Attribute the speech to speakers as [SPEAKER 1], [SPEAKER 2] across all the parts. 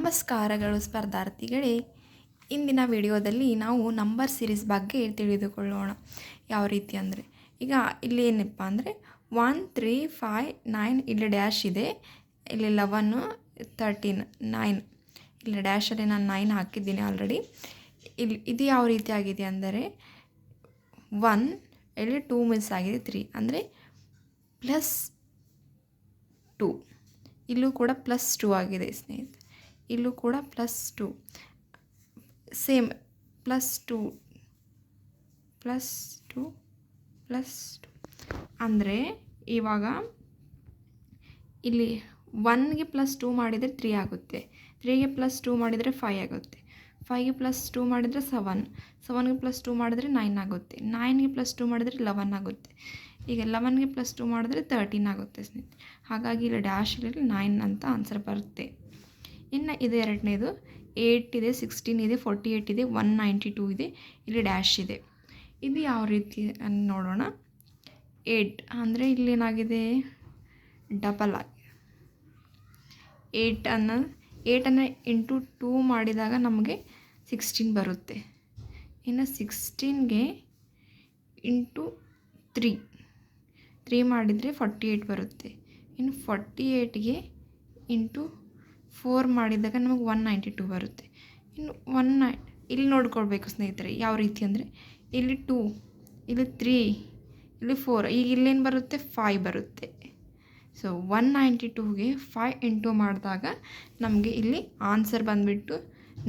[SPEAKER 1] ನಮಸ್ಕಾರಗಳು ಸ್ಪರ್ಧಾರ್ಥಿಗಳೇ. ಇಂದಿನ ವಿಡಿಯೋದಲ್ಲಿ ನಾವು ನಂಬರ್ ಸೀರೀಸ್ ಬಗ್ಗೆ ತಿಳಿದುಕೊಳ್ಳೋಣ. ಯಾವ ರೀತಿ ಅಂದರೆ, ಈಗ ಇಲ್ಲಿ ಏನಪ್ಪ ಅಂದರೆ 1 3 5 9 ಇಲ್ಲಿ ಡ್ಯಾಶ್ ಇದೆ, ಇಲ್ಲಿ 11 13 9 ಇಲ್ಲಿ ಡ್ಯಾಶಲ್ಲಿ ನಾನು 9 ಹಾಕಿದ್ದೀನಿ ಆಲ್ರೆಡಿ. ಇಲ್ಲಿ ಇದು ಯಾವ ರೀತಿ ಆಗಿದೆ ಅಂದರೆ 1 ಇಲ್ಲಿ 2 ಮಿಸ್ ಆಗಿದೆ, 3 ಅಂದರೆ +2. ಇಲ್ಲೂ ಕೂಡ +2 ಆಗಿದೆ ಸ್ನೇಹಿತರೆ, ಇಲ್ಲೂ ಕೂಡ +2 ಸೇಮ್ +2 ಅಂದರೆ ಇವಾಗ ಇಲ್ಲಿ 1ಗೆ +2 ಮಾಡಿದರೆ 3 ಆಗುತ್ತೆ, 3ಗೆ +2 ಮಾಡಿದರೆ 5 ಆಗುತ್ತೆ, 5ಗೆ +2 ಮಾಡಿದರೆ 7, 7ಗೆ +2 ಮಾಡಿದರೆ 9 ಆಗುತ್ತೆ, 9ಗೆ +2 ಮಾಡಿದರೆ 11 ಆಗುತ್ತೆ, ಈಗ 11ಗೆ +2 ಮಾಡಿದ್ರೆ 13 ಆಗುತ್ತೆ ಸ್ನೇಹಿತರೆ. ಹಾಗಾಗಿ ಇಲ್ಲಿ ಡ್ಯಾಶಲ್ಲಿ 9 ಅಂತ ಆನ್ಸರ್ ಬರುತ್ತೆ. ಇನ್ನು ಇದು ಎರಡನೇದು 8 ಇದೆ, 16 ಇದೆ, 48 ಇದೆ, 192 ಇದೆ, ಇಲ್ಲಿ ಡ್ಯಾಶ್ ಇದೆ. ಇದು ಯಾವ ರೀತಿ ನೋಡೋಣ. 8 ಅಂದರೆ ಇಲ್ಲೇನಾಗಿದೆ, ಡಬಲ್ ಆಗಿದೆ. 8 ಇಂಟು 2 ಮಾಡಿದಾಗ ನಮಗೆ 16 ಬರುತ್ತೆ. ಇನ್ನು 16ಗೆ ಇಂಟು 3 ಮಾಡಿದರೆ 48 ಬರುತ್ತೆ. ಇನ್ನು 48ಗೆ ಇಂಟು 4 ಮಾಡಿದಾಗ ನಮಗೆ 192 ಬರುತ್ತೆ. ಇನ್ನು ಇಲ್ಲಿ ನೋಡ್ಕೊಳ್ಬೇಕು ಸ್ನೇಹಿತರೆ, ಯಾವ ರೀತಿ ಅಂದರೆ ಇಲ್ಲಿ 2, ಇಲ್ಲಿ 3, ಇಲ್ಲಿ 4, ಈಗ ಇಲ್ಲೇನು ಬರುತ್ತೆ, 5 ಬರುತ್ತೆ. ಸೊ 192ಗೆ 5 ಇಂಟು ಮಾಡಿದಾಗ ನಮಗೆ ಇಲ್ಲಿ ಆನ್ಸರ್ ಬಂದುಬಿಟ್ಟು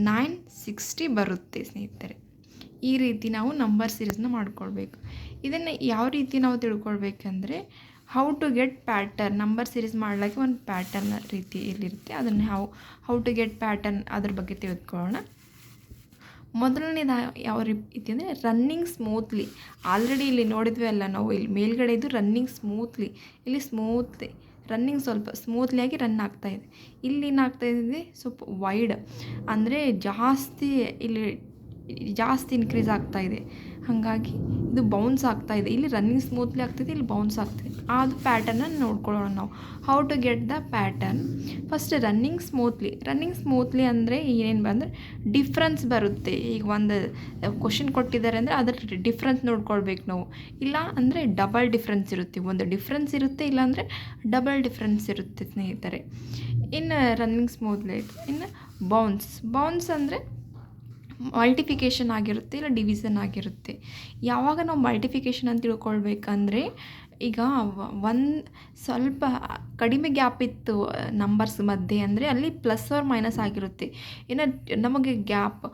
[SPEAKER 1] 960 ಬರುತ್ತೆ ಸ್ನೇಹಿತರೆ. ಈ ರೀತಿ ನಾವು ನಂಬರ್ ಸೀರೀಸ್ನ ಮಾಡ್ಕೊಳ್ಬೇಕು. ಇದನ್ನು ಯಾವ ರೀತಿ ನಾವು ತಿಳ್ಕೊಳ್ಬೇಕಂದ್ರೆ, how to get pattern. Number series ಮಾಡಲಿಕ್ಕೆ ಒಂದು ಪ್ಯಾಟರ್ನ್ ರೀತಿ ಇಲ್ಲಿರುತ್ತೆ, ಅದನ್ನು ಹೌ ಟು ಗೆಟ್ ಪ್ಯಾಟರ್ನ್ ಅದ್ರ ಬಗ್ಗೆ ತಿಳ್ಕೊಳ್ಳೋಣ. ಮೊದಲನೇದು ಯಾವ ರೀತಿ ಅಂದರೆ ರನ್ನಿಂಗ್ ಸ್ಮೂತ್ಲಿ. ಆಲ್ರೆಡಿ ಇಲ್ಲಿ ನೋಡಿದ್ವಿ ಅಲ್ಲ ನಾವು, ಇಲ್ಲಿ ಮೇಲ್ಗಡೆ ಇದು ರನ್ನಿಂಗ್ ಸ್ಮೂತ್ಲಿ, ಇಲ್ಲಿ ರನ್ನಿಂಗ್ ಸ್ವಲ್ಪ ಸ್ಮೂತ್ಲಿಯಾಗಿ ರನ್ ಆಗ್ತಾಯಿದೆ. ಇಲ್ಲಿ ಏನಾಗ್ತಾಯಿದೆ, ಸ್ವಲ್ಪ ವೈಡ್ ಅಂದರೆ ಜಾಸ್ತಿ ಇನ್ಕ್ರೀಸ್ ಆಗ್ತಾಯಿದೆ, ಹಾಗಾಗಿ ಇದು ಬೌನ್ಸ್ ಆಗ್ತಾಯಿದೆ. ಇಲ್ಲಿ ರನ್ನಿಂಗ್ ಸ್ಮೂತ್ಲಿ ಆಗ್ತಾಯಿದೆ, ಇಲ್ಲಿ ಬೌನ್ಸ್ ಆಗ್ತಾಯಿದೆ. ಅದು ಪ್ಯಾಟರ್ನನ್ನು ನೋಡ್ಕೊಳ್ಳೋಣ ನಾವು. How to get the pattern. First running smoothly ಅಂದರೆ ಏನೇನು ಬಂದರೆ ಡಿಫ್ರೆನ್ಸ್ ಬರುತ್ತೆ. ಈಗ ಒಂದು ಕ್ವಶನ್ ಕೊಟ್ಟಿದ್ದಾರೆ ಅಂದರೆ ಅದರ ಡಿಫ್ರೆನ್ಸ್ ನೋಡ್ಕೊಳ್ಬೇಕು ನಾವು. ಇಲ್ಲ ಅಂದರೆ ಡಬಲ್ ಡಿಫ್ರೆನ್ಸ್ ಇರುತ್ತೆ, ಒಂದು ಡಿಫ್ರೆನ್ಸ್ ಇರುತ್ತೆ, ಇಲ್ಲಾಂದರೆ ಡಬಲ್ ಡಿಫ್ರೆನ್ಸ್ ಇರುತ್ತೆ ಸ್ನೇಹಿತರೆ. ಇನ್ನು ರನ್ನಿಂಗ್ ಸ್ಮೂತ್ಲಿ. ಇನ್ನು ಬೌನ್ಸ್ ಅಂದರೆ ಮಲ್ಟಿಫಿಕೇಷನ್ ಆಗಿರುತ್ತೆ, ಇಲ್ಲ ಡಿವಿಷನ್ ಆಗಿರುತ್ತೆ. ಯಾವಾಗ ನಾವು ಮಲ್ಟಿಫಿಕೇಷನ್ ಅಂತ ತಿಳ್ಕೊಳ್ಬೇಕಂದ್ರೆ, ಈಗ ಒಂದು ಸ್ವಲ್ಪ ಕಡಿಮೆ ಗ್ಯಾಪ್ ಇತ್ತು ನಂಬರ್ಸ್ ಮಧ್ಯೆ ಅಂದರೆ ಅಲ್ಲಿ +or- ಆಗಿರುತ್ತೆ. ಇನ್ನು ನಮಗೆ ಗ್ಯಾಪ್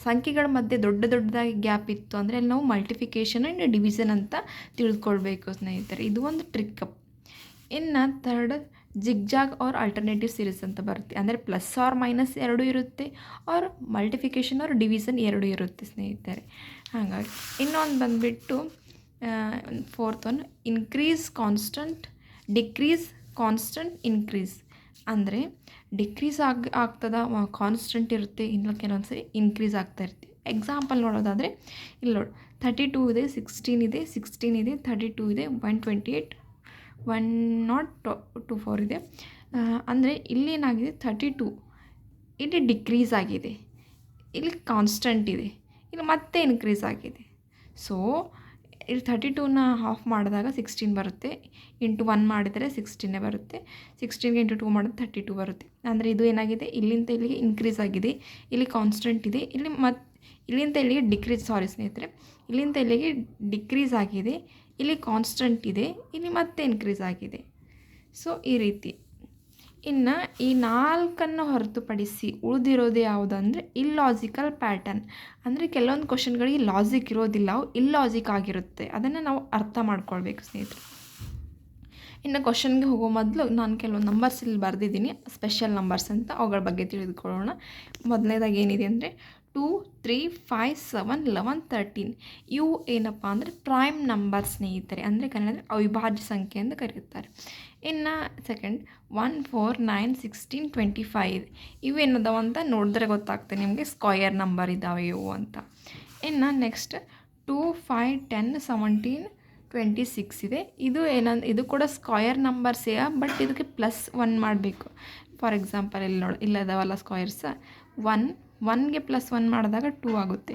[SPEAKER 1] ಸಂಖ್ಯೆಗಳ ಮಧ್ಯೆ ದೊಡ್ಡದಾಗಿ ಗ್ಯಾಪ್ ಇತ್ತು ಅಂದರೆ ಅಲ್ಲಿ ನಾವು ಮಲ್ಟಿಫಿಕೇಷನ್ ಆ್ಯಂಡ್ ಡಿವಿಷನ್ ಅಂತ ತಿಳ್ಕೊಳ್ಬೇಕು ಸ್ನೇಹಿತರೆ. ಇದು ಒಂದು ಟ್ರಿಕ್. ಇನ್ನು third zigzag or alternative series ಅಂತ ಬರುತ್ತೆ, ಅಂದರೆ +or- ಎರಡೂ ಇರುತ್ತೆ, ಆರ್ ಮಲ್ಟಿಫಿಕೇಷನ್ ಆರ್ ಡಿವಿಷನ್ ಎರಡೂ ಇರುತ್ತೆ ಸ್ನೇಹಿತರೆ. ಹಾಗಾಗಿ ಇನ್ನೊಂದು ಬಂದುಬಿಟ್ಟು fourth one increase constant, decrease constant, increase. ಅಂದರೆ ಡಿಕ್ರೀಸ್ ಆಗ್ತದ, ಕಾನ್ಸ್ಟಂಟ್ ಇರುತ್ತೆ, ಇನ್ನು ಕೆಲವೊಂದು ಸರಿ ಇನ್ಕ್ರೀಸ್ ಆಗ್ತಾ ಇರುತ್ತೆ. ಎಕ್ಸಾಂಪಲ್ ನೋಡೋದಾದರೆ ಇಲ್ಲಿ ನೋಡಿ, 32 ಇದೆ, 16 ಇದೆ, 32 ಇದೆ, 128, 1024 ಇದೆ. ಅಂದರೆ ಇಲ್ಲೇನಾಗಿದೆ, 32 ಇಲ್ಲಿ ಡಿಕ್ರೀಸ್ ಆಗಿದೆ, ಇಲ್ಲಿ ಕಾನ್ಸ್ಟಂಟ್ ಇದೆ, ಇಲ್ಲಿ ಮತ್ತೆ ಇನ್ಕ್ರೀಸ್ ಆಗಿದೆ. ಸೊ ಇಲ್ಲಿ 32ನ ಹಾಫ್ ಮಾಡಿದಾಗ 16 ಬರುತ್ತೆ, ಇಂಟು 1 ಮಾಡಿದರೆ 16 ಬರುತ್ತೆ, 16ಗೆ ಇಂಟು 2 ಮಾಡಿದ್ರೆ 32 ಬರುತ್ತೆ. ಅಂದರೆ ಇದು ಏನಾಗಿದೆ, ಇಲ್ಲಿಂದ ಇಲ್ಲಿಗೆ ಇನ್ಕ್ರೀಸ್ ಆಗಿದೆ, ಇಲ್ಲಿ ಕಾನ್ಸ್ಟಂಟ್ ಇದೆ, ಇಲ್ಲಿಂದ ಇಲ್ಲಿಗೆ ಇಲ್ಲಿಂದ ಇಲ್ಲಿಗೆ ಡಿಕ್ರೀಸ್ ಆಗಿದೆ, ಇಲ್ಲಿ ಕಾನ್ಸ್ಟಂಟ್ ಇದೆ, ಇಲ್ಲಿ ಮತ್ತೆ ಇನ್ಕ್ರೀಸ್ ಆಗಿದೆ. ಸೊ ಈ ರೀತಿ. ಇನ್ನು ಈ 4 ಹೊರತುಪಡಿಸಿ ಉಳಿದಿರೋದು ಯಾವುದಂದರೆ ಇಲ್ಲಾಜಿಕಲ್ ಪ್ಯಾಟರ್ನ್. ಅಂದರೆ ಕೆಲವೊಂದು ಕ್ವಶನ್ಗಳಿಗೆ ಲಾಜಿಕ್ ಇರೋದಿಲ್ಲ, ಅವು ಇಲ್ಲಾಜಿಕ್ ಆಗಿರುತ್ತೆ. ಅದನ್ನು ನಾವು ಅರ್ಥ ಮಾಡ್ಕೊಳ್ಬೇಕು ಸ್ನೇಹಿತರೆ. ಇನ್ನು ಕ್ವಶನ್ಗೆ ಹೋಗೋ ಮೊದಲು ನಾನು ಕೆಲವೊಂದು ನಂಬರ್ಸ್ ಇಲ್ಲಿ ಬರೆದಿದ್ದೀನಿ, ಸ್ಪೆಷಲ್ ನಂಬರ್ಸ್ ಅಂತ, ಅವುಗಳ ಬಗ್ಗೆ ತಿಳಿದುಕೊಳ್ಳೋಣ. ಮೊದಲನೇದಾಗಿ ಏನಿದೆ ಅಂದರೆ 2 3 5 7 11 13 ಇವು ಏನಪ್ಪ ಅಂದರೆ ಪ್ರೈಮ್ ನಂಬರ್ ಸ್ನೇಹಿತರೆ, ಅಂದರೆ ಕನ್ನಡದಲ್ಲಿ ಅವಿಭಾಜ್ಯ ಸಂಖ್ಯೆ ಎಂದು ಕರೆಯುತ್ತಾರೆ. ಇನ್ನು ಸೆಕೆಂಡ್ 1 4 9 16 25 ಇವೇನದಾವ ಅಂತ ನೋಡಿದ್ರೆ ಗೊತ್ತಾಗ್ತದೆ ನಿಮಗೆ, ಸ್ಕ್ವಯರ್ ನಂಬರ್ ಇದ್ದಾವೆ ಇವು ಅಂತ. ಇನ್ನು ನೆಕ್ಸ್ಟ್ 2 5 10 17 26 ಇದೆ. ಇದು ಕೂಡ ಸ್ಕ್ವಯರ್ ನಂಬರ್ಸೇ, ಬಟ್ ಇದಕ್ಕೆ +1 ಮಾಡಬೇಕು. ಫಾರ್ ಎಕ್ಸಾಂಪಲ್ ಇಲ್ಲಿ ನೋಡಿ ಇಲ್ಲದವಲ್ಲ ಸ್ಕ್ವಯರ್ಸ್. 1ಗೆ +1 ಮಾಡಿದಾಗ 2 ಆಗುತ್ತೆ.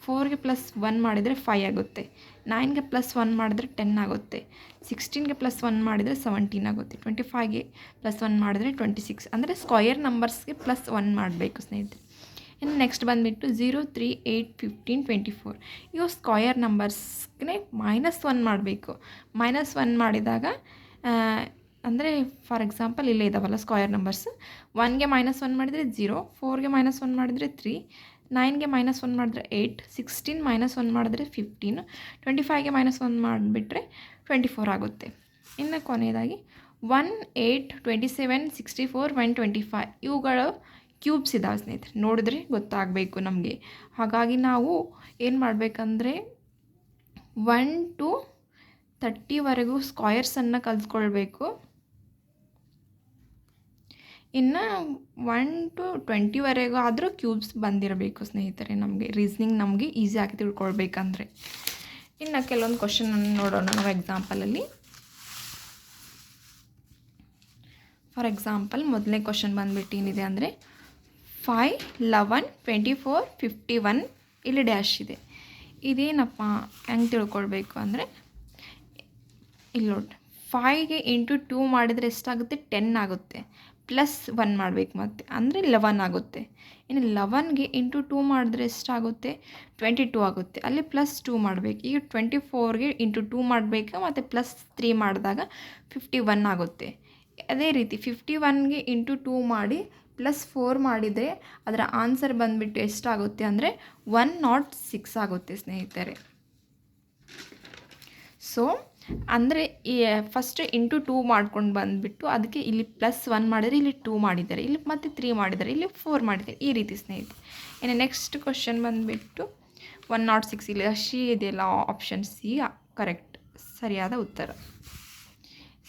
[SPEAKER 1] 4ಗೆ +1 ಮಾಡಿದರೆ 5 ಆಗುತ್ತೆ. 9ಗೆ +1 ಮಾಡಿದರೆ 10 ಆಗುತ್ತೆ. 16ಗೆ +1 ಮಾಡಿದರೆ 17 ಆಗುತ್ತೆ. 25ಗೆ +1 ಮಾಡಿದರೆ 26. ಅಂದರೆ ಸ್ಕ್ವಯರ್ ನಂಬರ್ಸ್ಗೆ +1 ಮಾಡಬೇಕು ಸ್ನೇಹಿತರೆ. ಇನ್ನು ನೆಕ್ಸ್ಟ್ ಬಂದುಬಿಟ್ಟು 0, 3, 8, 15, 24 ಇವು ಸ್ಕ್ವಯರ್ ನಂಬರ್ಸ್ಗೆ -1 ಮಾಡಬೇಕು. -1 ಮಾಡಿದಾಗ ಅಂದರೆ ಫಾರ್ ಎಕ್ಸಾಂಪಲ್ ಇಲ್ಲೇ ಇದ್ದಾವಲ್ಲ ಸ್ಕ್ವಯರ್ ನಂಬರ್ಸ್. 1ಗೆ -1 ಮಾಡಿದರೆ 0, 4ಗೆ -1 ಮಾಡಿದರೆ 3, 9ಗೆ -1 ಮಾಡಿದ್ರೆ 8, 16 -1 ಮಾಡಿದ್ರೆ 15, 25ಗೆ -1 ಮಾಡಿಬಿಟ್ರೆ 24 ಆಗುತ್ತೆ. ಇನ್ನು ಕೊನೆಯದಾಗಿ 1, 8, 27, 64, 125 ಇವುಗಳು ಕ್ಯೂಬ್ಸ್ ಇದ್ದಾವೆ ಸ್ನೇಹಿತರೆ. ನೋಡಿದ್ರೆ ಗೊತ್ತಾಗಬೇಕು ನಮಗೆ. ಹಾಗಾಗಿ ನಾವು ಏನು ಮಾಡಬೇಕಂದ್ರೆ 1 to 30ವರೆಗೂ ಸ್ಕ್ವಯರ್ಸನ್ನು ಕಲಿತ್ಕೊಳ್ಬೇಕು. ಇನ್ನು 1 to 20ವರೆಗೂ ಆದರೂ ಕ್ಯೂಬ್ಸ್ ಬಂದಿರಬೇಕು ಸ್ನೇಹಿತರೆ. ನಮಗೆ ರೀಸ್ನಿಂಗ್ ನಮಗೆ ಈಸಿಯಾಗಿ ತಿಳ್ಕೊಳ್ಬೇಕಂದ್ರೆ. ಇನ್ನು ಕೆಲವೊಂದು ಕ್ವಶನನ್ನು ನೋಡೋಣ ನಾವು ಎಕ್ಸಾಂಪಲಲ್ಲಿ. ಫಾರ್ ಎಕ್ಸಾಂಪಲ್ ಮೊದಲನೇ ಕ್ವಶನ್ ಬಂದುಬಿಟ್ಟು ಏನಿದೆ ಅಂದರೆ 5, 11, 24, 51 ಇಲ್ಲಿ ಡ್ಯಾಶ್ ಇದೆ. ಇದೇನಪ್ಪ ಹೆಂಗೆ ತಿಳ್ಕೊಳ್ಬೇಕು ಅಂದರೆ ಇಲ್ಲಿ ನೋಡಿ 5ಗೆ ಇಂಟು 2 ಮಾಡಿದರೆ ಎಷ್ಟಾಗುತ್ತೆ? 10 ಆಗುತ್ತೆ. +1 ಮಾಡಬೇಕು ಮತ್ತೆ ಅಂದರೆ 11 ಆಗುತ್ತೆ. ಇನ್ನು 11ಗೆ ಇಂಟು 2 ಮಾಡಿದ್ರೆ ಎಷ್ಟಾಗುತ್ತೆ? 22 ಆಗುತ್ತೆ. ಅಲ್ಲಿ +2 ಮಾಡಬೇಕು. ಈಗ 24ಗೆ ಇಂಟು 2 ಮಾಡಬೇಕು ಮತ್ತು +3 ಮಾಡಿದಾಗ 51 ಆಗುತ್ತೆ. ಅದೇ ರೀತಿ 51ಗೆ ಇಂಟು 2 ಮಾಡಿ +4 ಮಾಡಿದರೆ ಅದರ ಆನ್ಸರ್ ಬಂದುಬಿಟ್ಟು ಎಷ್ಟಾಗುತ್ತೆ ಅಂದರೆ 106 ಆಗುತ್ತೆ ಸ್ನೇಹಿತರೆ. ಸೊ ಅಂದರೆ ಈ ಫಸ್ಟ್ ಇಂಟು 2 ಮಾಡ್ಕೊಂಡು ಬಂದುಬಿಟ್ಟು ಅದಕ್ಕೆ ಇಲ್ಲಿ +1 ಮಾಡಿದರೆ ಇಲ್ಲಿ 2 ಮಾಡಿದ್ದಾರೆ, ಇಲ್ಲಿ ಮತ್ತೆ 3 ಮಾಡಿದ್ದಾರೆ, ಇಲ್ಲಿ 4 ಮಾಡಿದ್ದಾರೆ. ಈ ರೀತಿ ಸ್ನೇಹಿತರೆ. ಇನ್ನು ನೆಕ್ಸ್ಟ್ ಕ್ವಶನ್ ಬಂದುಬಿಟ್ಟು 106 ಇಲ್ಲಿ ಶಿ ಇದೆಯಲ್ಲ ಆಪ್ಷನ್ ಸಿ ಕರೆಕ್ಟ್ ಸರಿಯಾದ ಉತ್ತರ.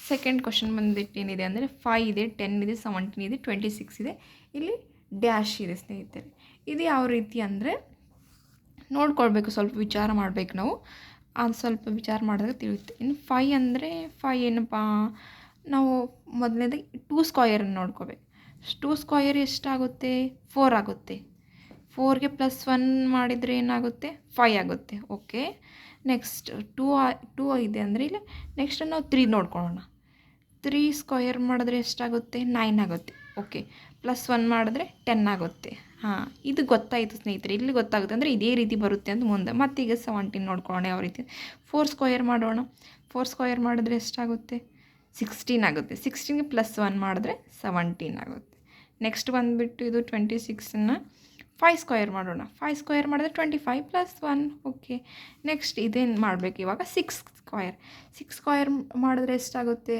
[SPEAKER 1] ಸೆಕೆಂಡ್ ಕ್ವಶನ್ ಬಂದುಬಿಟ್ಟು ಏನಿದೆ ಅಂದರೆ 5 ಇದೆ, 10 ಇದೆ, 17 ಇದೆ, 26 ಇದೆ, ಇಲ್ಲಿ ಡ್ಯಾಶ್ ಇದೆ ಸ್ನೇಹಿತರೆ. ಇದು ಯಾವ ರೀತಿ ಅಂದರೆ ನೋಡ್ಕೊಳ್ಬೇಕು, ಸ್ವಲ್ಪ ವಿಚಾರ ಮಾಡಬೇಕು ನಾವು. ಅದು ಸ್ವಲ್ಪ ವಿಚಾರ ಮಾಡಿದಾಗ ತಿಳಿಯುತ್ತೆ. ಇನ್ನು 5 ಅಂದರೆ 5 ಏನಪ್ಪ, ನಾವು ಮೊದಲನೇದಾಗಿ 2 ಸ್ಕ್ವಯರನ್ನು ನೋಡ್ಕೋಬೇಕು. 2 ಸ್ಕ್ವಯರ್ ಎಷ್ಟಾಗುತ್ತೆ? 4 ಆಗುತ್ತೆ. 4ಗೆ +1 ಮಾಡಿದರೆ ಏನಾಗುತ್ತೆ? 5 ಆಗುತ್ತೆ. ಓಕೆ. ನೆಕ್ಸ್ಟ್ 2 ಇದೆ ಅಂದರೆ ಇಲ್ಲಿ ನೆಕ್ಸ್ಟ್ ನಾವು 3 ನೋಡ್ಕೊಳ್ಳೋಣ. 3 ಸ್ಕ್ವಯರ್ ಮಾಡಿದ್ರೆ ಎಷ್ಟಾಗುತ್ತೆ? 9 ಆಗುತ್ತೆ. ಓಕೆ. +1 ಮಾಡಿದ್ರೆ 10 ಆಗುತ್ತೆ. ಹಾಂ, ಇದು ಗೊತ್ತಾಯಿತು ಸ್ನೇಹಿತರೆ. ಇಲ್ಲಿ ಗೊತ್ತಾಗುತ್ತೆ ಅಂದರೆ ಇದೇ ರೀತಿ ಬರುತ್ತೆ ಅಂತ ಮುಂದೆ. ಮತ್ತೀಗ 17 ನೋಡ್ಕೊಳ್ಳೋಣ ಯಾವ ರೀತಿ. 4 ಸ್ಕ್ವಯರ್ ಮಾಡೋಣ. 4 ಸ್ಕ್ವಯರ್ ಮಾಡಿದ್ರೆ ಎಷ್ಟಾಗುತ್ತೆ? 16 ಆಗುತ್ತೆ. 16ಗೆ +1 ಮಾಡಿದ್ರೆ 17 ಆಗುತ್ತೆ. ನೆಕ್ಸ್ಟ್ ಬಂದುಬಿಟ್ಟು ಇದು 26ನ್ನು 5 ಸ್ಕ್ವಯರ್ ಮಾಡೋಣ. 5 ಸ್ಕ್ವಯರ್ ಮಾಡಿದ್ರೆ 25 +1. ಓಕೆ. ನೆಕ್ಸ್ಟ್ ಇದೇನು ಮಾಡಬೇಕು ಇವಾಗ? 6 ಸ್ಕ್ವಯರ್. 6 ಸ್ಕ್ವಯರ್ ಮಾಡಿದ್ರೆ ಎಷ್ಟಾಗುತ್ತೆ?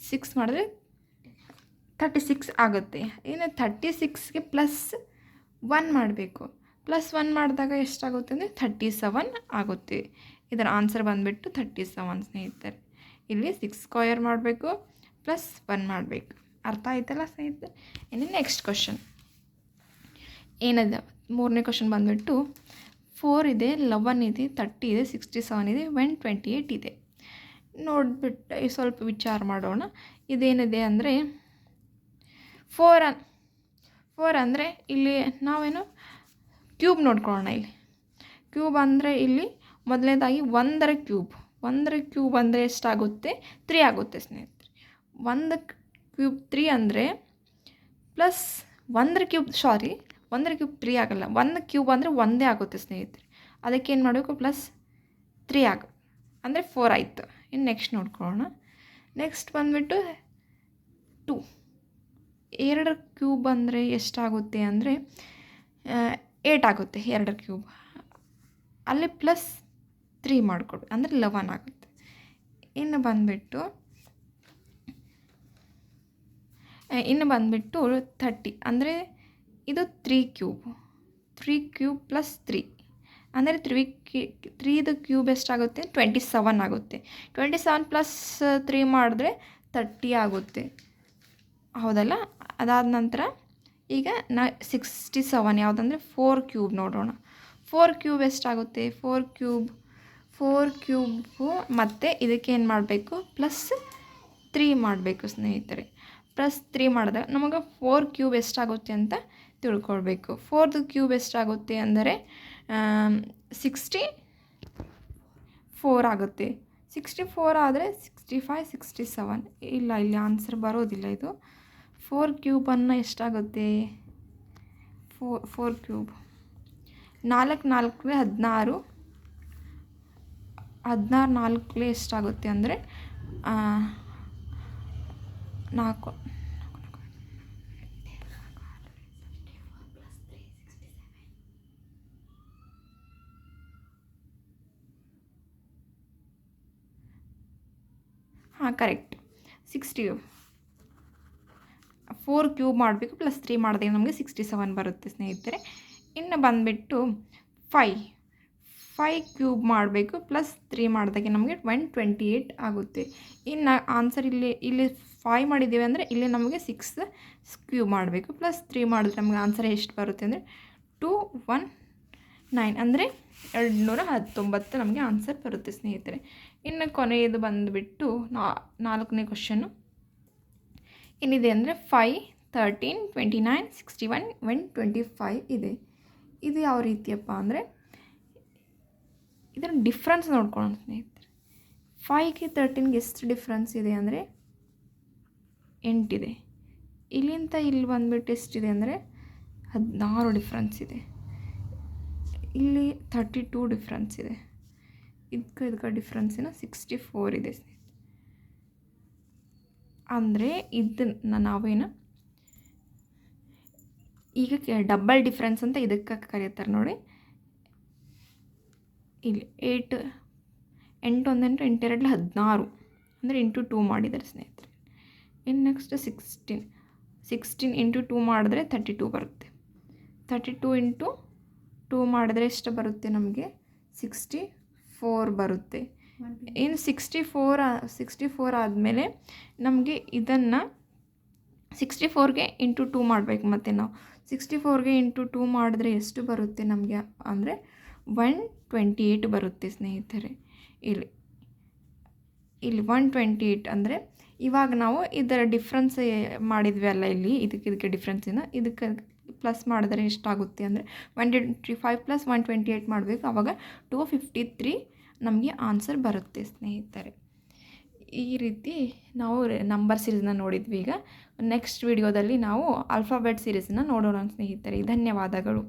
[SPEAKER 1] 6 ಮಾಡಿದ್ರೆ 36 ಆಗುತ್ತೆ. ಇನ್ನು 36ಗೆ +1 ಮಾಡಬೇಕು. +1 ಮಾಡಿದಾಗ ಎಷ್ಟಾಗುತ್ತೆ ಅಂದರೆ 37 ಆಗುತ್ತೆ. ಇದರ ಆನ್ಸರ್ ಬಂದುಬಿಟ್ಟು 37 ಸ್ನೇಹಿತರೆ. ಇಲ್ಲಿ 6 ಸ್ಕ್ವಯರ್ ಮಾಡಬೇಕು, +1 ಮಾಡಬೇಕು. ಅರ್ಥ ಆಯ್ತಲ್ಲ ಸ್ನೇಹಿತರೆ? ಇನ್ನು ನೆಕ್ಸ್ಟ್ ಕ್ವಶನ್ ಏನಿದೆ, ಮೂರನೇ ಕ್ವಶನ್ ಬಂದುಬಿಟ್ಟು 4 ಇದೆ, 11 ಇದೆ, 30 ಇದೆ, 67 ಇದೆ, 128 ಇದೆ. ನೋಡಿಬಿಟ್ಟು ಸ್ವಲ್ಪ ವಿಚಾರ ಮಾಡೋಣ. ಇದೇನಿದೆ ಅಂದರೆ 4 ಅಂದರೆ ಇಲ್ಲಿ ನಾವೇನು ಕ್ಯೂಬ್ ನೋಡ್ಕೊಳ್ಳೋಣ. ಇಲ್ಲಿ ಕ್ಯೂಬ್ ಅಂದರೆ ಇಲ್ಲಿ ಮೊದಲನೇದಾಗಿ 1ರ ಕ್ಯೂಬ್ ಅಂದರೆ ಎಷ್ಟಾಗುತ್ತೆ? 3 ಆಗುತ್ತೆ ಸ್ನೇಹಿತರೆ. 1 ಕ್ಯೂಬ್ 3 ಅಂದರೆ ಪ್ಲಸ್ 1ರ ಕ್ಯೂಬ್ 3 ಆಗಲ್ಲ. 1 ಕ್ಯೂಬ್ ಅಂದರೆ ಒಂದೇ ಆಗುತ್ತೆ ಸ್ನೇಹಿತರೆ. ಅದಕ್ಕೆ ಏನು ಮಾಡಬೇಕು? +3 ಆಗುತ್ತೆ ಅಂದರೆ 4 ಆಯಿತು. ಇನ್ನು ನೆಕ್ಸ್ಟ್ ನೋಡ್ಕೊಳ್ಳೋಣ. ನೆಕ್ಸ್ಟ್ ಬಂದುಬಿಟ್ಟು 2 2ರ ಕ್ಯೂಬ್ ಅಂದರೆ ಎಷ್ಟಾಗುತ್ತೆ ಅಂದರೆ 8 ಆಗುತ್ತೆ. 2ರ ಕ್ಯೂಬ್ ಅಲ್ಲಿ +3 ಮಾಡಿಕೊಡು ಅಂದರೆ 11 ಆಗುತ್ತೆ. ಇನ್ನು ಬಂದುಬಿಟ್ಟು 30 ಅಂದರೆ ಇದು 3 ಕ್ಯೂಬ್ +3 ಅಂದರೆ 3ದು ಕ್ಯೂಬ್ ಎಷ್ಟಾಗುತ್ತೆ? 27 ಆಗುತ್ತೆ. 27 +3 ಮಾಡಿದ್ರೆ 30 ಆಗುತ್ತೆ. ಹೌದಲ್ಲ? ಅದಾದ ನಂತರ ಈಗ 67 ಯಾವುದಂದರೆ 4 ಕ್ಯೂಬ್ ನೋಡೋಣ. 4 ಕ್ಯೂಬ್ ಎಷ್ಟಾಗುತ್ತೆ? 4 ಕ್ಯೂಬು ಮತ್ತು ಇದಕ್ಕೆ ಏನು ಮಾಡಬೇಕು? +3 ಮಾಡಬೇಕು ಸ್ನೇಹಿತರೆ. ಪ್ಲಸ್ 3 ಮಾಡಿದಾಗ ನಮಗೆ 4 ಕ್ಯೂಬ್ ಎಷ್ಟಾಗುತ್ತೆ ಅಂತ ತಿಳ್ಕೊಳ್ಬೇಕು. 4ದು ಕ್ಯೂಬ್ ಎಷ್ಟಾಗುತ್ತೆ ಅಂದರೆ 64 ಆಗುತ್ತೆ. 64 ಆದರೆ 65 67 ಇಲ್ಲ, ಇಲ್ಲಿ ಆನ್ಸರ್ ಬರೋದಿಲ್ಲ. ಇದು 4 ಕ್ಯೂಬನ್ನು ಎಷ್ಟಾಗುತ್ತೆ? 4 ಕ್ಯೂಬ್ 4 4 16 4 ಎಷ್ಟಾಗುತ್ತೆ ಅಂದರೆ 4. ಹಾಂ, ಕರೆಕ್ಟ್. 60. 4 ಕ್ಯೂಬ್ ಮಾಡಬೇಕು, ಪ್ಲಸ್ 3 ಮಾಡಿದಾಗ ನಮಗೆ 67 ಬರುತ್ತೆ ಸ್ನೇಹಿತರೆ. ಇನ್ನು ಬಂದುಬಿಟ್ಟು 5 ಕ್ಯೂಬ್ ಮಾಡಬೇಕು, ಪ್ಲಸ್ 3 ಮಾಡಿದಾಗೆ ನಮಗೆ 128 ಆಗುತ್ತೆ. ಇನ್ನು ಆನ್ಸರ್ ಇಲ್ಲಿ 5 ಮಾಡಿದ್ದೀವಿ ಅಂದರೆ ಇಲ್ಲಿ ನಮಗೆ 6 ಕ್ಯೂಬ್ ಮಾಡಬೇಕು, ಪ್ಲಸ್ 3 ಮಾಡಿದ್ರೆ ನಮಗೆ ಆನ್ಸರ್ ಎಷ್ಟು ಬರುತ್ತೆ ಅಂದರೆ 219 ಅಂದರೆ 219 ನಮಗೆ ಆನ್ಸರ್ ಬರುತ್ತೆ ಸ್ನೇಹಿತರೆ. ಇನ್ನು ಕೊನೆಯದು ಬಂದುಬಿಟ್ಟು 4ನೇ ಕ್ವಶನ್ನು ಏನಿದೆ ಅಂದರೆ 5 13 29 61 125 ಇದೆ. ಇದು ಯಾವ ರೀತಿಯಪ್ಪ ಅಂದರೆ ಇದರ ಡಿಫ್ರೆನ್ಸ್ ನೋಡ್ಕೊಳ್ಳೋಣ ಸ್ನೇಹಿತರೆ. 5ಗೆ 13ಗೆ ಎಷ್ಟು ಡಿಫ್ರೆನ್ಸ್ ಇದೆ ಅಂದರೆ 8 ಇದೆ. ಇಲ್ಲಿಂದ ಇಲ್ಲಿ ಬಂದುಬಿಟ್ಟು ಎಷ್ಟಿದೆ ಅಂದರೆ 16 ಡಿಫ್ರೆನ್ಸ್ ಇದೆ. ಇಲ್ಲಿ 32 ಡಿಫ್ರೆನ್ಸ್ ಇದೆ. ಇದಕ್ಕೆ ಡಿಫ್ರೆನ್ಸಿನ 64 ಇದೆ ಸ್ನೇಹಿತರೆ. ಅಂದರೆ ಇದನ್ನು ನಾವೇನು ಈಗ ಡಬಲ್ ಡಿಫ್ರೆನ್ಸ್ ಅಂತ ಇದಕ್ಕೆ ಕರೀತಾರೆ ನೋಡಿ. ಇಲ್ಲಿ 8 1 8 2 16 ಅಂದರೆ ಇಂಟು 2 ಮಾಡಿದ್ದಾರೆ ಸ್ನೇಹಿತರೆ. ಇನ್ನು ನೆಕ್ಸ್ಟ್ 16 ಇಂಟು 2 ಮಾಡಿದ್ರೆ 32 ಬರುತ್ತೆ. 32 ಇಂಟು 2 ಮಾಡಿದ್ರೆ ಎಷ್ಟು ಬರುತ್ತೆ ನಮಗೆ? 64 ಬರುತ್ತೆ. ಇನ್ನು 64 ಆದಮೇಲೆ ನಮಗೆ ಇದನ್ನು 64ಗೆ ಇಂಟು 2 ಮಾಡಬೇಕು. ಮತ್ತು ನಾವು 64ಗೆ ಇಂಟು 2 ಮಾಡಿದ್ರೆ ಎಷ್ಟು ಬರುತ್ತೆ ನಮಗೆ ಅಂದರೆ 128 ಬರುತ್ತೆ ಸ್ನೇಹಿತರೆ. ಇಲ್ಲಿ 128 ಅಂದರೆ ಇವಾಗ ನಾವು ಇದರ ಡಿಫ್ರೆನ್ಸ್ ಮಾಡಿದ್ವಿ ಅಲ್ಲ, ಇಲ್ಲಿ ಇದಕ್ಕೆ ಡಿಫ್ರೆನ್ಸಿನ ಇದಕ್ಕೆ ಪ್ಲಸ್ ಮಾಡಿದ್ರೆ ಎಷ್ಟಾಗುತ್ತೆ ಅಂದರೆ 125 ಪ್ಲಸ್ 128 ಮಾಡಬೇಕು. ಆವಾಗ 253 ನಮಗೆ ಆನ್ಸರ್ ಬರುತ್ತೆ ಸ್ನೇಹಿತರೆ. ಈ ರೀತಿ ನಾವು ನಂಬರ್ ಸೀರೀಸ್ನ ನೋಡಿದ್ವಿ. ಈಗ ನೆಕ್ಸ್ಟ್ ವಿಡಿಯೋದಲ್ಲಿ ನಾವು ಆಲ್ಫಾಬೆಟ್ ಸೀರೀಸನ್ನ ನೋಡೋಣ ಸ್ನೇಹಿತರೆ. ಧನ್ಯವಾದಗಳು.